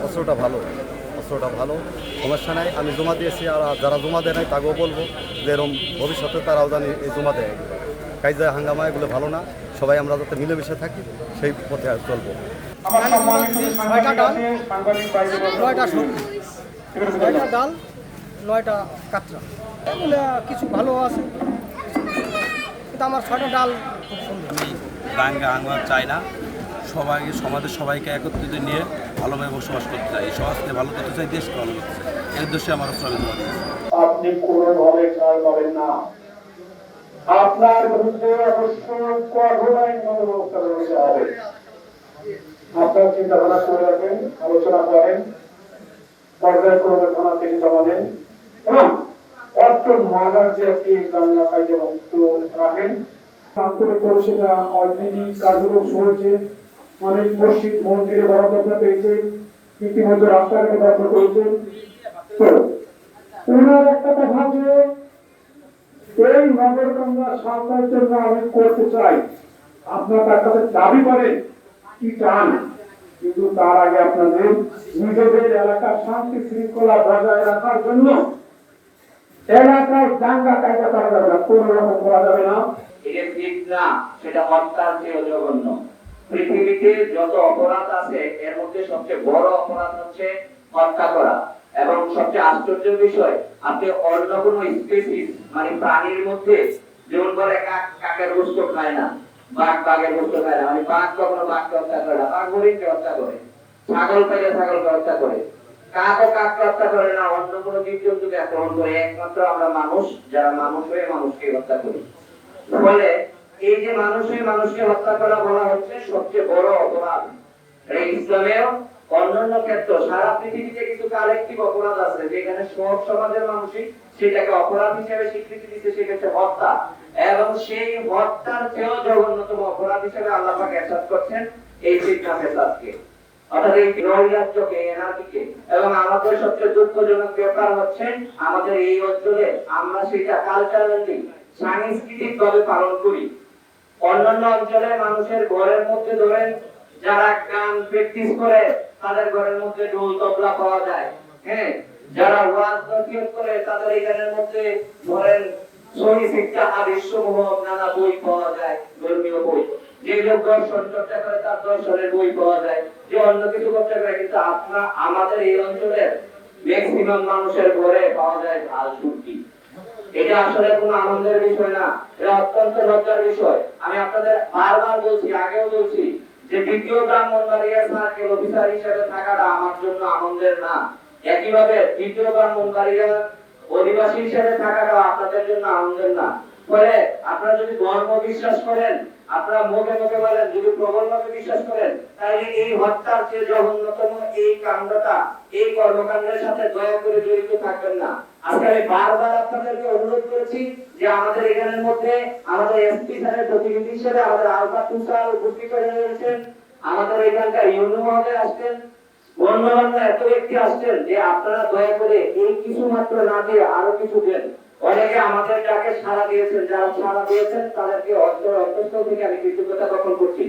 অস্ত্রটা ভালো, অস্ত্রটা ভালো, সমস্যা নাই। আমি জমা দিয়েছি, আর যারা জমা দেয় নাই তাকেও বলবো যে এরকম ভবিষ্যতে তারাও জানি এই জমা দেয়। কাজে হাঙ্গামা এগুলো ভালো না, সবাই আমরা যাতে মিলেমিশে থাকি সেই পথে চলবো। ছয়টা ডাল, 9টা সবজি, 9টা ডাল, 9টা কাঁচা। এগুলো কিছু ভালো আছে, কিন্তু আমার 6টা ডাল খুব সুন্দর। আমি দাঙ্গা হাঙ্গামা চাই না, সবাইকে সমাজের সবাইকে একত্রিত নিয়ে ভালোভাবে বসবাস করতে চাই, এই সমাজকে ভালো করতে চাই, দেশকে ভালো করতে চাই। এর উদ্দেশ্যে আমার শ্রমিক জমা দিয়েছে। আপনি কোনোভাবে ছাড় পাবেন না। আপনার বিরুদ্ধে অবশ্যই কঠোর আইনগত ব্যবস্থা নিতে হবে। আপনার চিন্তা ভাবনা করে রাখেন, আলোচনা করেন, পর্যায়ক্রমে থানা থেকে জমা দেন এবং অর্থ মাগার যে একটি দাঙ্গা কার্যমুক্ত রাখেন। আন্তরিক পরিষেবা অলরেডি কার্যক্রম শুরু হয়েছে। অনেক মসজিদ মন্দিরে বরাদ্দ পেয়েছে, ইতিমধ্যে রাস্তাঘাটে বরাদ্দ করেছে। তো ওনার একটা কথা যে এই নগরগঙ্গা সামনের জন্য আমি করতে চাই, আপনার তার কাছে দাবি করেন কি চান, কিন্তু তার আগে আপনাদের নিজেদের এলাকার শান্তি শৃঙ্খলা বজায় রাখার জন্য এলাকায় দাঙ্গা কায়দা করা যাবে না, কোন রকম করা যাবে না। এটা ঠিক না, সেটা হত্যার চেয়ে জঘন্য। পৃথিবীতে যত অপরাধ আছে এর মধ্যে সবচেয়ে বড় অপরাধ হচ্ছে হত্যা করা। এবং সবচেয়ে আশ্চর্যের বিষয়, আপনি অন্য কোনো স্পেসিস মানে প্রাণীর মধ্যে যেমন বলে কাক কাকের গোশত খায় না, বাঘ বাঘের গোশত খায় না, মানে বাঘ কখনো বাঘকে হত্যা করে না, বাঘ হরিণকে হত্যা করে, ছাগল পাইলে ছাগলকে হত্যা করে, কাকও কাককে হত্যা করে না, অন্য কোনো জীবজন্তুকে আক্রমণ করে। একমাত্র আমরা মানুষ, যারা মানুষ হয়ে মানুষকে হত্যা করি। ফলে এই যে মানুষ হয়ে মানুষকে হত্যা করা বলা হচ্ছে সবচেয়ে বড় অপরাধ। এই ইসলামেও অন্যান্য ক্ষেত্রে সারা পৃথিবীতে কিছু কালেকটিভ অপরাধ আছে যেখানে সব সমাজের মানুষই সেটাকে অপরাধ হিসেবে স্বীকৃতি দিচ্ছে, সেটা হচ্ছে হত্যা। এবং সেই হত্যার চেয়েও জঘন্যতম অপরাধ হিসেবে আল্লাহ পাক এরশাদ করছেন এই ফিতনা ফেসাদকে, অর্থাৎ এই নৈরাজ্যকে, এনার্জিকে। এবং আমাদের সবচেয়ে দুঃখজনক ব্যাপার হচ্ছে আমাদের এই অঞ্চলে আমরা সেটা কালচারালি সাংস্কৃতিক ভাবে পালন করি। অন্যান্য অঞ্চলে মানুষের ঘরের মধ্যে ধরেন যারা গান প্র্যাকটিস করে তাদের ঘরের মধ্যে ঢোল তবলা পাওয়া যায়, হ্যাঁ, যারা ওয়াজ নসিহত করে তাদের এখানের মধ্যে ধরেন সহি শিক্ষা হাদিস সমূহ নানা বই পাওয়া যায়, ধর্মীয় বই। যে লোক দর্শন চর্চা করে তার দর্শনের বই পাওয়া যায়, যে অন্য কিছু চর্চা করে। কিন্তু আমাদের এই অঞ্চলের ম্যাক্সিমাম মানুষের ঘরে পাওয়া যায় ঝাল শুটকি। এটা আসলে কোনো আনন্দের বিষয় না, এটা অত্যন্ত লজ্জার বিষয়। আমি আপনাদের বারবার বলছি, আগেও বলছি যে দ্বিতীয় ব্রাহ্মণবাড়িয়ার সার্কেল অফিসার হিসেবে থাকাটা আমার জন্য আনন্দের না। একইভাবে দ্বিতীয় ব্রাহ্মণবাড়িয়ার অধিবাসী হিসেবে থাকাটা আপনাদের জন্য আনন্দের না। ফলে আপনারা যদি ধর্ম বিশ্বাস করেন, আপনারা মুখে মুখে বলেন, যদি প্রবলভাবে বিশ্বাস করেন, তাহলে এই হত্যার যে জঘন্যতম এই কাণ্ডটা, এই কর্মকাণ্ডের সাথে দয়া করে জড়িত থাকবেন না। আজকে আমি বারবার আপনাদেরকে অনুরোধ করেছি যে আমাদের এখানের মধ্যে আমাদের এসপি স্যারের প্রতিনিধি হিসেবে আমাদের আলফা তুষার উপস্থিত হয়েছেন, আমাদের এখানকার ইউনো মহোদয় আসছেন, অন্যান্য এত ব্যক্তি আসছেন যে আপনারা দয়া করে এই কিছু মাত্র না দিয়ে আরো কিছু দেন। অনেকে আমাদের ডাকে সাড়া দিয়েছেন, যারা সাড়া দিয়েছেন তাদেরকে অন্তঃস্থল থেকে আমি কৃতজ্ঞতা জ্ঞাপন করছি।